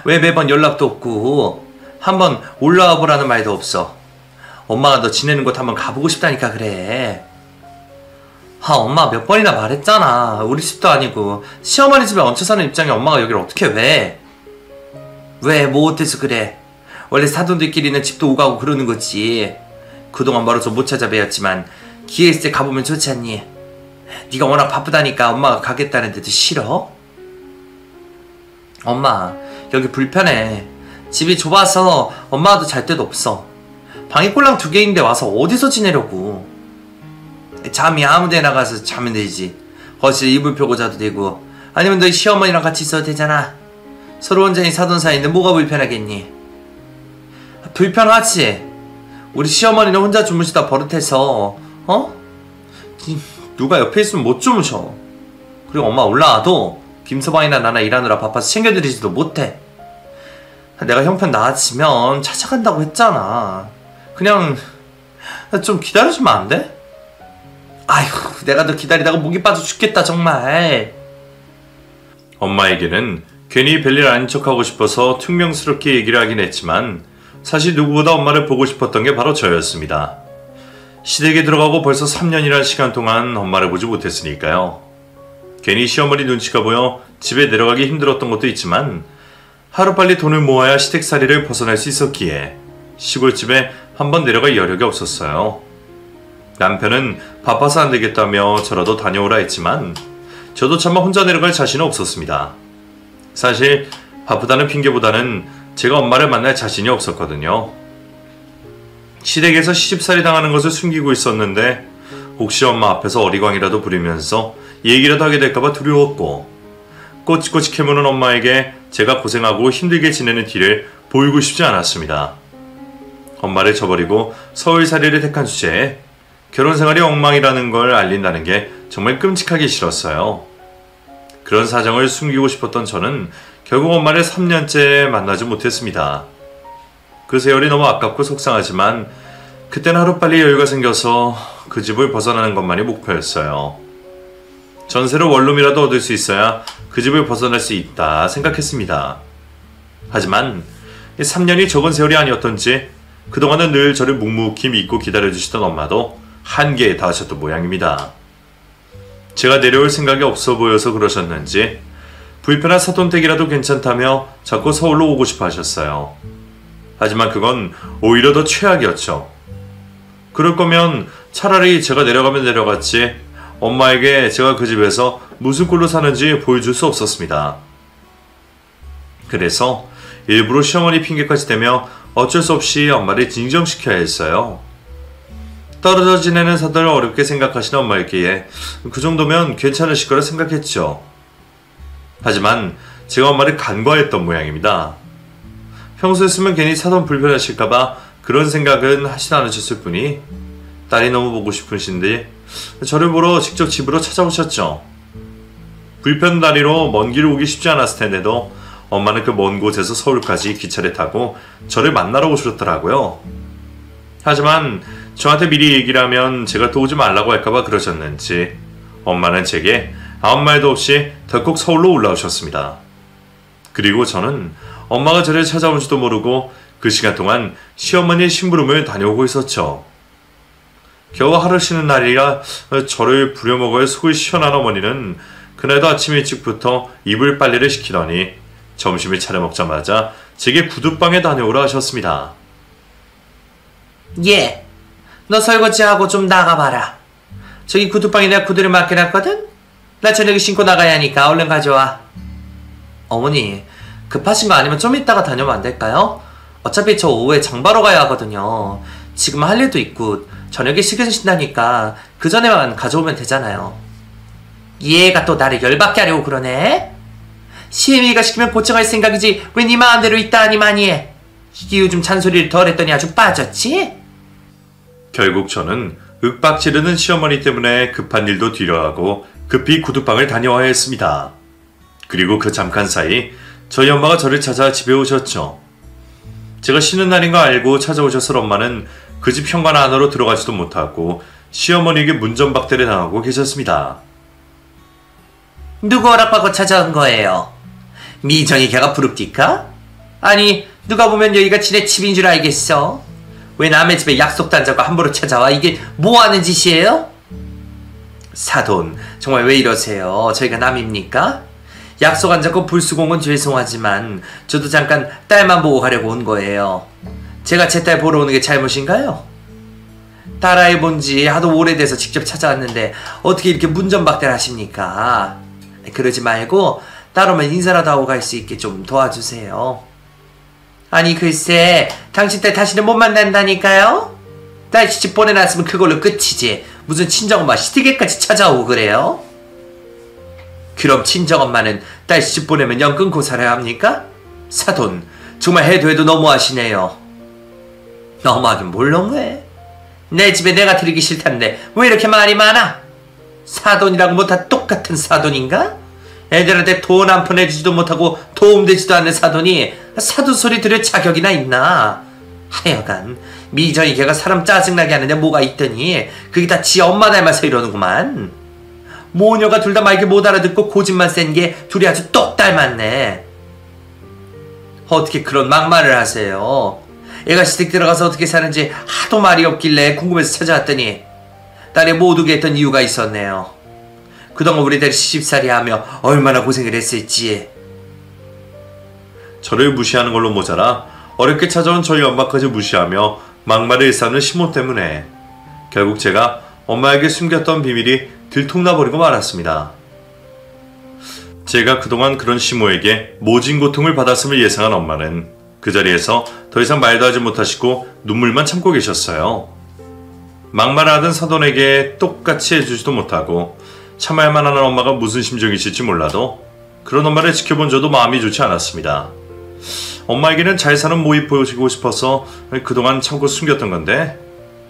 왜 매번 연락도 없고 한번 올라와 보라는 말도 없어. 엄마가 너 지내는 곳 한번 가보고 싶다니까 그래. 엄마 몇 번이나 말했잖아. 우리 집도 아니고 시어머니 집에 얹혀 사는 입장에 엄마가 여기를 어떻게 왜? 왜 뭐 어때서 그래? 원래 사돈들끼리는 집도 오가고 그러는 거지. 그동안 멀어서 못 찾아뵈었지만 기회 있을 때 가보면 좋지 않니? 네가 워낙 바쁘다니까 엄마가 가겠다는데도 싫어? 엄마 여기 불편해. 집이 좁아서 엄마도 잘 데도 없어. 방이 꼴랑 2개인데 와서 어디서 지내려고. 잠이 아무데나 가서 자면 되지. 거실에 이불 펴고 자도 되고 아니면 너희 시어머니랑 같이 있어도 되잖아. 서로 온전히 사돈 사이인데 뭐가 불편하겠니? 불편하지. 우리 시어머니는 혼자 주무시다 버릇해서 누가 옆에 있으면 못 주무셔. 그리고 엄마 올라와도 김서방이나 나나 일하느라 바빠서 챙겨드리지도 못해. 내가 형편 나아지면 찾아간다고 했잖아. 그냥 좀 기다려주면 안 돼? 아휴 내가 너 기다리다가 목이 빠져 죽겠다 정말. 엄마에게는 괜히 별일 아닌 척하고 싶어서 퉁명스럽게 얘기를 하긴 했지만 사실 누구보다 엄마를 보고 싶었던 게 바로 저였습니다. 시댁에 들어가고 벌써 3년이라는 시간 동안 엄마를 보지 못했으니까요. 괜히 시어머니 눈치가 보여 집에 내려가기 힘들었던 것도 있지만 하루빨리 돈을 모아야 시댁살이를 벗어날 수 있었기에 시골집에 한번 내려갈 여력이 없었어요. 남편은 바빠서 안 되겠다며 저라도 다녀오라 했지만 저도 차마 혼자 내려갈 자신은 없었습니다. 사실 바쁘다는 핑계보다는 제가 엄마를 만날 자신이 없었거든요. 시댁에서 시집살이 당하는 것을 숨기고 있었는데 혹시 엄마 앞에서 어리광이라도 부리면서 얘기라도 하게 될까봐 두려웠고 꼬치꼬치 캐무는 엄마에게 제가 고생하고 힘들게 지내는 뒤를 보이고 싶지 않았습니다. 엄마를 저버리고 서울살이를 택한 주제에 결혼생활이 엉망이라는 걸 알린다는 게 정말 끔찍하게 싫었어요. 그런 사정을 숨기고 싶었던 저는 결국 엄마를 3년째 만나지 못했습니다. 그 세월이 너무 아깝고 속상하지만 그때는 하루빨리 여유가 생겨서 그 집을 벗어나는 것만이 목표였어요. 전세로 원룸이라도 얻을 수 있어야 그 집을 벗어날 수 있다 생각했습니다. 하지만 3년이 적은 세월이 아니었던지 그동안은 늘 저를 묵묵히 믿고 기다려주시던 엄마도 한계에 닿으셨던 모양입니다. 제가 내려올 생각이 없어 보여서 그러셨는지 불편한 사돈댁이라도 괜찮다며 자꾸 서울로 오고 싶어 하셨어요. 하지만 그건 오히려 더 최악이었죠. 그럴 거면 차라리 제가 내려가면 내려갔지 엄마에게 제가 그 집에서 무슨 꼴로 사는지 보여줄 수 없었습니다. 그래서 일부러 시어머니 핑계까지 대며 어쩔 수 없이 엄마를 진정시켜야 했어요. 떨어져 지내는 사돈을 어렵게 생각하시는 엄마였기에 그 정도면 괜찮으실 거라 생각했죠. 하지만 제가 엄마를 간과했던 모양입니다. 평소였으면 괜히 사돈 불편하실까봐 그런 생각은 하시지 않으셨을 뿐이 딸이 너무 보고 싶으신데 저를 보러 직접 집으로 찾아오셨죠. 불편다리로 먼 길 오기 쉽지 않았을 텐데도 엄마는 그 먼 곳에서 서울까지 기차를 타고 저를 만나러 오셨더라고요. 하지만 저한테 미리 얘기를 하면 제가 또 오지 말라고 할까봐 그러셨는지 엄마는 제게 아무 말도 없이 덜컥 서울로 올라오셨습니다. 그리고 저는 엄마가 저를 찾아온지도 모르고 그 시간 동안 시어머니의 심부름을 다녀오고 있었죠. 겨우 하루 쉬는 날이라 저를 부려먹어야 속이 시원한 어머니는 그날도 아침 일찍부터 이불 빨래를 시키더니 점심을 차려 먹자마자 제게 구두방에 다녀오라 하셨습니다. 예, 너 설거지하고 좀 나가봐라. 저기 구두방에 내가 구두를 맡겨놨거든? 나 저녁에 신고 나가야 하니까 얼른 가져와. 어머니, 급하신 거 아니면 좀 이따가 다녀오면 안 될까요? 어차피 저 오후에 장 보러 가야 하거든요. 지금 할 일도 있고 저녁에 식으신다니까 그 전에만 가져오면 되잖아요. 얘가 또 나를 열받게 하려고 그러네? 시애미가 시키면 고청할 생각이지 왜 네 마음대로 있다니 많이 해. 이게 요즘 잔소리를 덜 했더니 아주 빠졌지? 결국 저는 윽박지르는 시어머니 때문에 급한 일도 뒤로하고 급히 구두방을 다녀와야 했습니다. 그리고 그 잠깐 사이 저희 엄마가 저를 찾아 집에 오셨죠. 제가 쉬는 날인 거 알고 찾아오셨을 엄마는 그 집 현관 안으로 들어가지도 못하고 시어머니에게 문전박대를 당하고 계셨습니다. 누구 허락받고 찾아온 거예요? 미정이 걔가 부릅디까? 아니 누가 보면 여기가 지네 집인 줄 알겠어? 왜 남의 집에 약속도 안 잡고 함부로 찾아와? 이게 뭐하는 짓이에요? 사돈 정말 왜 이러세요? 저희가 남입니까? 약속 안 잡고 불수공은 죄송하지만 저도 잠깐 딸만 보고 가려고 온 거예요. 제가 제 딸 보러 오는 게 잘못인가요? 딸아이 본지 하도 오래돼서 직접 찾아왔는데 어떻게 이렇게 문전박대를 하십니까? 그러지 말고 딸 오면 인사라도 하고 갈 수 있게 좀 도와주세요. 아니 글쎄 당신 딸 다시는 못 만난다니까요? 딸 시집 보내놨으면 그걸로 끝이지 무슨 친정엄마 시댁에까지 찾아오고 그래요? 그럼 친정엄마는 딸 시집 보내면 영 끊고 살아야 합니까? 사돈 정말 해도 해도 너무하시네요. 너무하긴 뭘 너무해. 내 집에 내가 들이기 싫다는데 왜 이렇게 말이 많아? 사돈이라고 뭐 다 똑같은 사돈인가? 애들한테 돈 한 푼 해주지도 못하고 도움되지도 않는 사돈이 사돈 소리 들을 자격이나 있나? 하여간 미정이 걔가 사람 짜증나게 하는데 뭐가 있더니 그게 다 지 엄마 닮아서 이러는구만. 모녀가 둘 다 말귀 못 알아듣고 고집만 센 게 둘이 아주 똑 닮았네. 어떻게 그런 막말을 하세요? 애가 시댁 들어가서 어떻게 사는지 하도 말이 없길래 궁금해서 찾아왔더니 딸이 못 오게 했던 이유가 있었네요. 그동안 우리 딸이 시집살이 하며 얼마나 고생을 했을지. 저를 무시하는 걸로 모자라 어렵게 찾아온 저희 엄마까지 무시하며 막말을 일삼는 시모 때문에 결국 제가 엄마에게 숨겼던 비밀이 들통나버리고 말았습니다. 제가 그동안 그런 시모에게 모진 고통을 받았음을 예상한 엄마는 그 자리에서 더 이상 말도 하지 못하시고 눈물만 참고 계셨어요. 막말하던 사돈에게 똑같이 해주지도 못하고 참아야만 하는 엄마가 무슨 심정이실지 몰라도 그런 엄마를 지켜본 저도 마음이 좋지 않았습니다. 엄마에게는 잘 사는 모습 보여주고 싶어서 그동안 참고 숨겼던 건데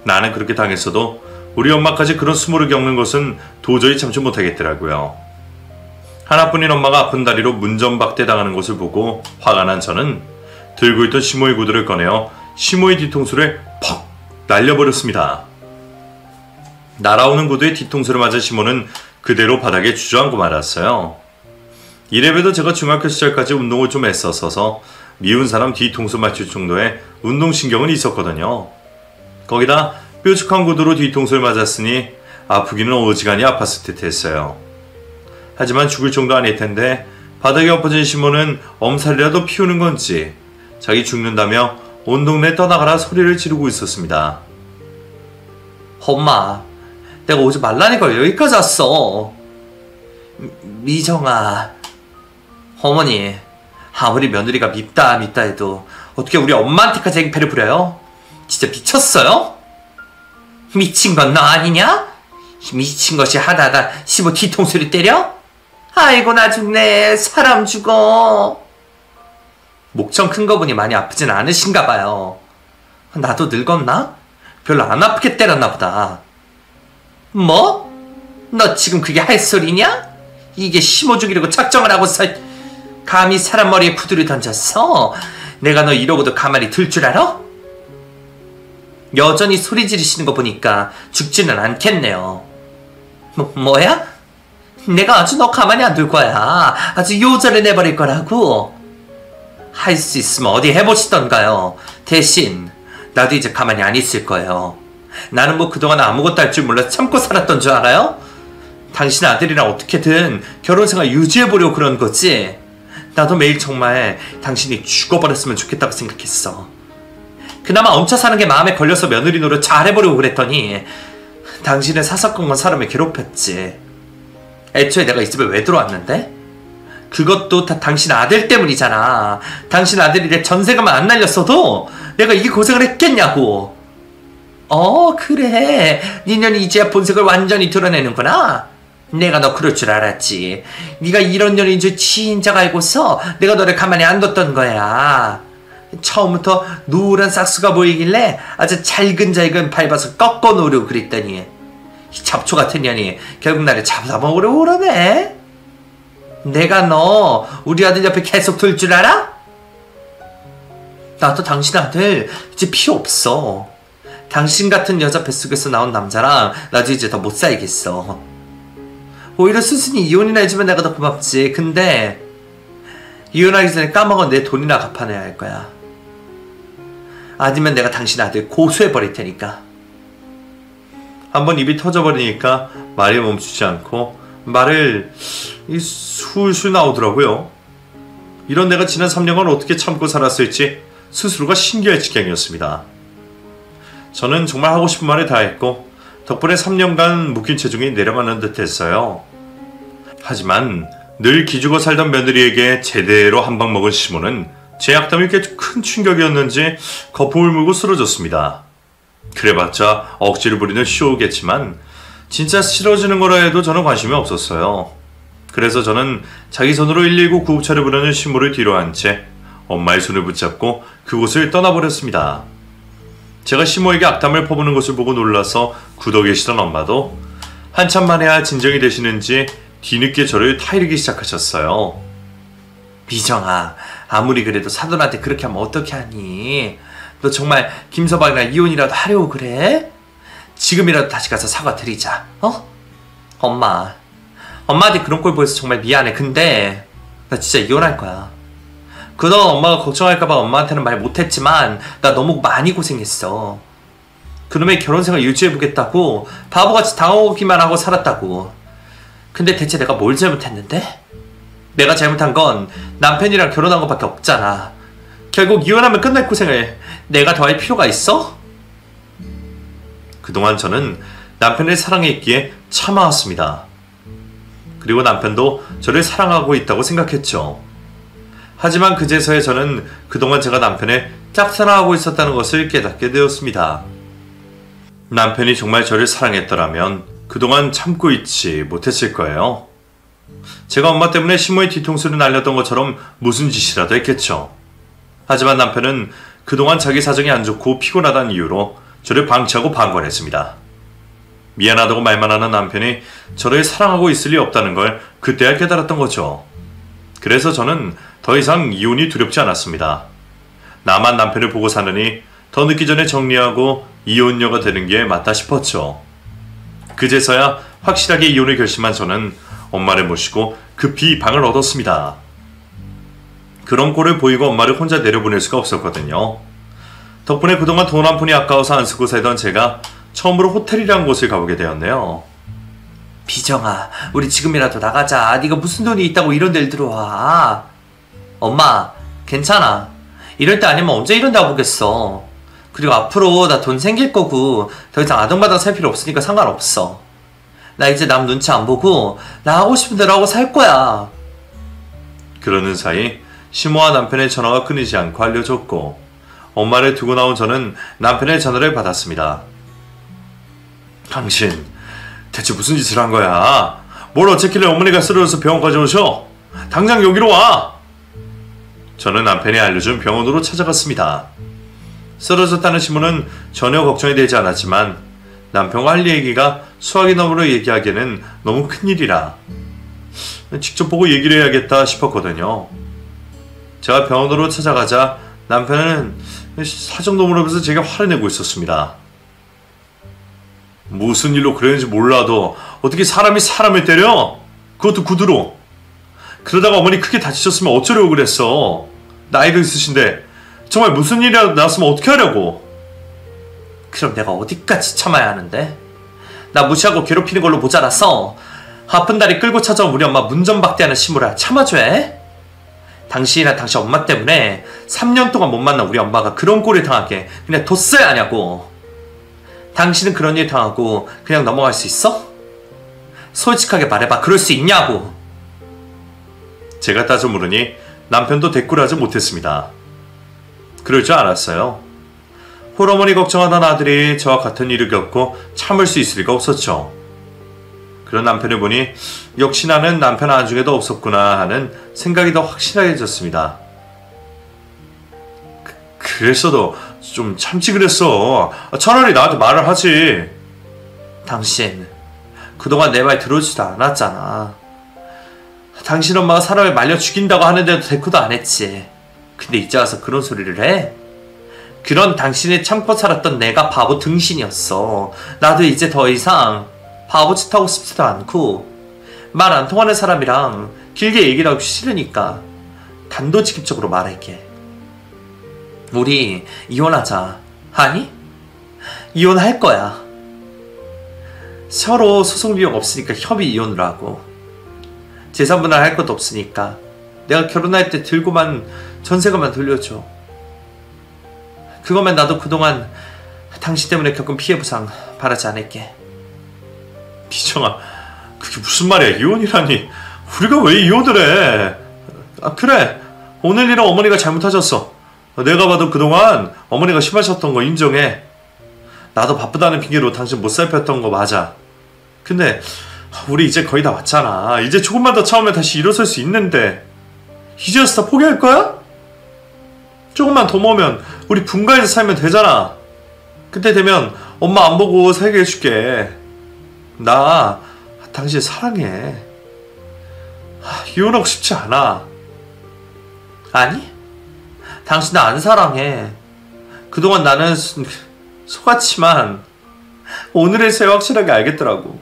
나는 그렇게 당했어도 우리 엄마까지 그런 수모를 겪는 것은 도저히 참지 못하겠더라고요. 하나뿐인 엄마가 아픈 다리로 문전박대 당하는 것을 보고 화가 난 저는 들고 있던 시모의 구두를 꺼내어 시모의 뒤통수를 퍽 날려버렸습니다. 날아오는 구두에 뒤통수를 맞은 시모는 그대로 바닥에 주저앉고 말았어요. 이래봬도 제가 중학교 시절까지 운동을 좀 했었어서 미운 사람 뒤통수 맞출 정도의 운동신경은 있었거든요. 거기다 뾰족한 구두로 뒤통수를 맞았으니 아프기는 어지간히 아팠을 듯 했어요. 하지만 죽을 정도 아닐 텐데 바닥에 엎어진 시모는 엄살이라도 피우는 건지 자기 죽는다며 온 동네 떠나가라 소리를 지르고 있었습니다. 엄마, 내가 오지 말라니까 여기까지 왔어. 미정아, 어머니, 아무리 며느리가 밉다 해도 어떻게 우리 엄마한테까지 행패를 부려요? 진짜 미쳤어요? 미친 건 너 아니냐? 미친 것이 하다하다 시모 뒤통수를 때려? 아이고 나 죽네. 사람 죽어. 목청 큰 거 보니 많이 아프진 않으신가 봐요. 나도 늙었나? 별로 안 아프게 때렸나 보다. 뭐? 너 지금 그게 할 소리냐? 이게 시모 죽이려고 작정을 하고서 감히 사람 머리에 구두를 던졌어? 내가 너 이러고도 가만히 둘 줄 알아? 여전히 소리 지르시는 거 보니까 죽지는 않겠네요. 뭐야? 내가 아주 너 가만히 안 둘 거야. 아주 요절을 내버릴 거라고. 할 수 있으면 어디 해보시던가요. 대신 나도 이제 가만히 안 있을 거예요. 나는 뭐 그동안 아무것도 할 줄 몰라 참고 살았던 줄 알아요? 당신 아들이랑 어떻게든 결혼생활 유지해보려고 그런 거지. 나도 매일 정말 당신이 죽어버렸으면 좋겠다고 생각했어. 그나마 얹혀 사는 게 마음에 걸려서 며느리 노릇 잘해보려고 그랬더니 당신은 사사건건 사람을 괴롭혔지. 애초에 내가 이 집에 왜 들어왔는데? 그것도 다 당신 아들 때문이잖아. 당신 아들이 내 전세금만 안 날렸어도 내가 이 고생을 했겠냐고. 그래. 니년이 이제야 본색을 완전히 드러내는구나. 내가 너 그럴 줄 알았지. 네가 이런 년인 줄 진작 알고서 내가 너를 가만히 안 뒀던 거야. 처음부터 누런 싹수가 보이길래 아주 잘근잘근 밟아서 꺾어 놓으려고 그랬더니 이 잡초 같은 년이 결국 나를 잡아먹으려고 그러네. 내가 너 우리 아들 옆에 계속 둘 줄 알아? 나도 당신 아들 이제 필요 없어. 당신 같은 여자 뱃속에서 나온 남자랑 나도 이제 더 못 살겠어. 오히려 순순히 이혼이나 해주면 내가 더 고맙지. 근데 이혼하기 전에 까먹은 내 돈이나 갚아내야 할 거야. 아니면 내가 당신 아들 고소해버릴 테니까. 한번 입이 터져버리니까 말이 멈추지 않고 말을 술술 나오더라고요. 이런 내가 지난 3년간 어떻게 참고 살았을지 스스로가 신기할 지경이었습니다. 저는 정말 하고 싶은 말을 다 했고 덕분에 3년간 묶인 체중이 내려가는 듯 했어요. 하지만 늘 기죽어 살던 며느리에게 제대로 한 방 먹은 시모는 제 악담이 꽤 큰 충격이었는지 거품을 물고 쓰러졌습니다. 그래봤자 억지를 부리는 쇼겠지만 진짜 싫어지는 거라 해도 저는 관심이 없었어요. 그래서 저는 자기 손으로 119 구급차를 부르는 시모를 뒤로 한 채 엄마의 손을 붙잡고 그곳을 떠나버렸습니다. 제가 시모에게 악담을 퍼부는 것을 보고 놀라서 굳어 계시던 엄마도 한참 만에야 진정이 되시는지 뒤늦게 저를 타이르기 시작하셨어요. 미정아, 아무리 그래도 사돈한테 그렇게 하면 어떻게 하니? 너 정말 김서방이랑 이혼이라도 하려고 그래? 지금이라도 다시 가서 사과드리자. 엄마한테 그런 꼴 보여서 정말 미안해. 근데 나 진짜 이혼할 거야. 그동안 엄마가 걱정할까봐 엄마한테는 말 못했지만 나 너무 많이 고생했어. 그놈의 결혼생활 유지해보겠다고 바보같이 당하기만 하고 살았다고. 근데 대체 내가 뭘 잘못했는데? 내가 잘못한 건 남편이랑 결혼한 것밖에 없잖아. 결국 이혼하면 끝날 고생을 내가 더 할 필요가 있어? 그동안 저는 남편을 사랑했기에 참아왔습니다. 그리고 남편도 저를 사랑하고 있다고 생각했죠. 하지만 그제서야 저는 그동안 제가 남편을 짝사랑하고 있었다는 것을 깨닫게 되었습니다. 남편이 정말 저를 사랑했더라면 그동안 참고 있지 못했을 거예요. 제가 엄마 때문에 시모의 뒤통수를 날렸던 것처럼 무슨 짓이라도 했겠죠. 하지만 남편은 그동안 자기 사정이 안 좋고 피곤하다는 이유로 저를 방치하고 방관했습니다. 미안하다고 말만 하는 남편이 저를 사랑하고 있을 리 없다는 걸 그때야 깨달았던 거죠. 그래서 저는 더 이상 이혼이 두렵지 않았습니다. 나만 남편을 보고 사느니 더 늦기 전에 정리하고 이혼녀가 되는 게 맞다 싶었죠. 그제서야 확실하게 이혼을 결심한 저는 엄마를 모시고 급히 방을 얻었습니다. 그런 꼴을 보이고 엄마를 혼자 내려보낼 수가 없었거든요. 덕분에 그동안 돈 한 푼이 아까워서 안 쓰고 살던 제가 처음으로 호텔이라는 곳을 가보게 되었네요. 비정아, 우리 지금이라도 나가자. 네가 무슨 돈이 있다고 이런 데를 들어와. 엄마, 괜찮아. 이럴 때 아니면 언제 이런 데 와보겠어. 그리고 앞으로 나 돈 생길 거고 더 이상 아등바등 살 필요 없으니까 상관없어. 나 이제 남 눈치 안 보고 나 하고 싶은 대로 하고 살 거야. 그러는 사이 시모와 남편의 전화가 끊이지 않고 알려줬고 엄마를 두고 나온 저는 남편의 전화를 받았습니다. 당신 대체 무슨 짓을 한 거야? 뭘 어쨌길래 어머니가 쓰러져서 병원까지 오셔? 당장 여기로 와! 저는 남편이 알려준 병원으로 찾아갔습니다. 쓰러졌다는 시모는 전혀 걱정이 되지 않았지만 남편과 할 얘기가 수화기 너머로 얘기하기에는 너무 큰일이라 직접 보고 얘기를 해야겠다 싶었거든요. 제가 병원으로 찾아가자 남편은 사정도 모르면서 제게 화를 내고 있었습니다. 무슨 일로 그랬는지 몰라도 어떻게 사람이 사람을 때려? 그것도 구두로. 그러다가 어머니 크게 다치셨으면 어쩌려고 그랬어. 나이도 있으신데 정말 무슨 일이라도 났으면 어떻게 하려고. 그럼 내가 어디까지 참아야 하는데? 나 무시하고 괴롭히는 걸로 모자라서 아픈 다리 끌고 찾아온 우리 엄마 문전박대하는 시무라 참아줘야 해? 당신이나 당신 엄마 때문에 3년 동안 못 만난 우리 엄마가 그런 꼴을 당하게 그냥 뒀어야 하냐고. 당신은 그런 일 당하고 그냥 넘어갈 수 있어? 솔직하게 말해봐. 그럴 수 있냐고. 제가 따져 물으니 남편도 대꾸하지 못했습니다. 그럴 줄 알았어요. 홀어머니 걱정하던 아들이 저와 같은 일을 겪고 참을 수 있을 리가 없었죠. 그런 남편을 보니 역시 나는 남편 안중에도 없었구나 하는 생각이 더 확실해졌습니다. 그랬어도 좀 참지 그랬어. 차라리 나한테 말을 하지. 당신 그동안 내 말 들어주지도 않았잖아. 당신 엄마가 사람을 말려 죽인다고 하는데도 대꾸도 안 했지. 근데 이제 와서 그런 소리를 해? 그런 당신이 참고 살았던 내가 바보 등신이었어. 나도 이제 더 이상 바보짓 하고 싶지도 않고 말 안 통하는 사람이랑 길게 얘기를 하기 싫으니까 단도직입적으로 말할게. 우리 이혼하자. 아니? 이혼할 거야. 서로 소송 비용 없으니까 협의 이혼을 하고, 재산 분할할 것도 없으니까 내가 결혼할 때 들고만 전세금만 돌려줘. 그거면 나도 그동안 당신 때문에 겪은 피해 보상 바라지 않을게. 미정아, 그게 무슨 말이야? 이혼이라니. 우리가 왜 이혼을 해? 그래, 오늘 일은 어머니가 잘못하셨어. 내가 봐도 그동안 어머니가 심하셨던 거 인정해. 나도 바쁘다는 핑계로 당신 못 살폈던 거 맞아. 근데 우리 이제 거의 다 왔잖아. 이제 조금만 더 참으면 다시 일어설 수 있는데 이제서 다 포기할 거야? 조금만 더 모으면 우리 분가해서 살면 되잖아. 그때 되면 엄마 안 보고 살게 해줄게. 나 당신 사랑해. 이혼하고 싶지 않아. 아니? 당신 나 안 사랑해. 그동안 나는 속았지만 오늘에서야 확실하게 알겠더라고.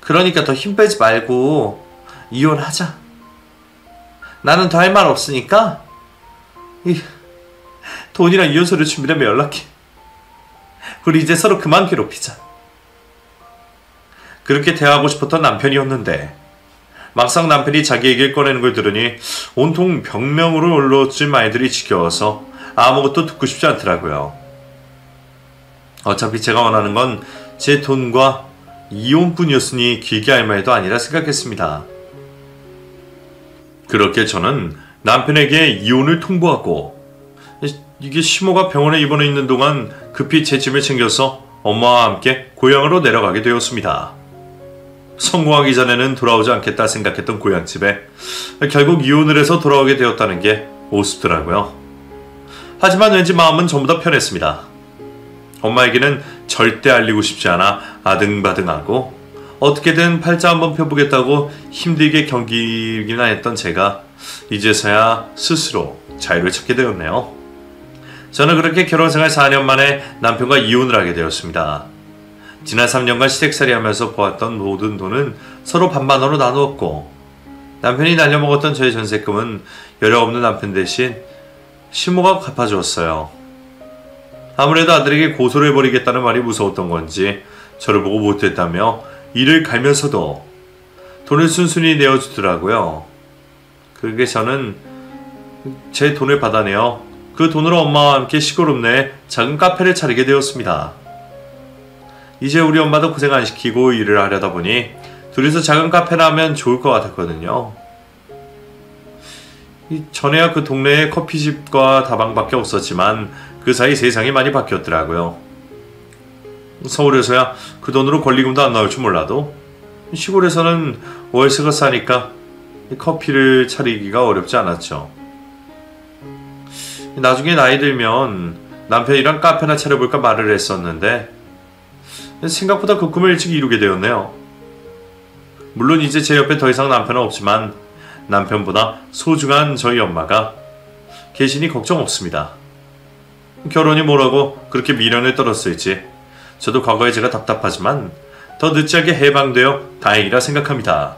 그러니까 더 힘 빼지 말고 이혼하자. 나는 더 할 말 없으니까 돈이랑 이혼서류 준비되면 연락해. 우리 이제 서로 그만 괴롭히자. 그렇게 대하고 싶었던 남편이었는데 막상 남편이 자기 얘기를 꺼내는 걸 들으니 온통 병명으로 올라오진 말들이 지겨워서 아무것도 듣고 싶지 않더라고요. 어차피 제가 원하는 건 제 돈과 이혼뿐이었으니 길게 할 말도 아니라 생각했습니다. 그렇게 저는 남편에게 이혼을 통보하고, 이게 시모가 병원에 입원해 있는 동안 급히 제 짐을 챙겨서 엄마와 함께 고향으로 내려가게 되었습니다. 성공하기 전에는 돌아오지 않겠다 생각했던 고향집에 결국 이혼을 해서 돌아오게 되었다는 게 우습더라고요. 하지만 왠지 마음은 전부 다 편했습니다. 엄마에게는 절대 알리고 싶지 않아 아등바등하고 어떻게든 팔자 한번 펴보겠다고 힘들게 견디기나 했던 제가 이제서야 스스로 자유를 찾게 되었네요. 저는 그렇게 결혼생활 4년 만에 남편과 이혼을 하게 되었습니다. 지난 3년간 시댁살이 하면서 보았던 모든 돈은 서로 반반으로 나누었고, 남편이 날려먹었던 저의 전세금은 여력 없는 남편 대신 시모가 갚아주었어요. 아무래도 아들에게 고소를 해버리겠다는 말이 무서웠던 건지 저를 보고 못했다며 이를 갈면서도 돈을 순순히 내어주더라고요. 그게 저는 제 돈을 받아내어 그 돈으로 엄마와 함께 시골 읍내에 작은 카페를 차리게 되었습니다. 이제 우리 엄마도 고생 안 시키고 일을 하려다 보니 둘이서 작은 카페를 하면 좋을 것 같았거든요. 전에야 그 동네에 커피집과 다방밖에 없었지만 그 사이 세상이 많이 바뀌었더라고요. 서울에서야 그 돈으로 권리금도 안 나올 줄 몰라도 시골에서는 월세가 싸니까 커피를 차리기가 어렵지 않았죠. 나중에 나이 들면 남편이랑 카페나 차려볼까 말을 했었는데 생각보다 그 꿈을 일찍 이루게 되었네요. 물론 이제 제 옆에 더 이상 남편은 없지만 남편보다 소중한 저희 엄마가 계시니 걱정 없습니다. 결혼이 뭐라고 그렇게 미련을 떨었을지 저도 과거에 제가 답답하지만 더 늦지 않게 해방되어 다행이라 생각합니다.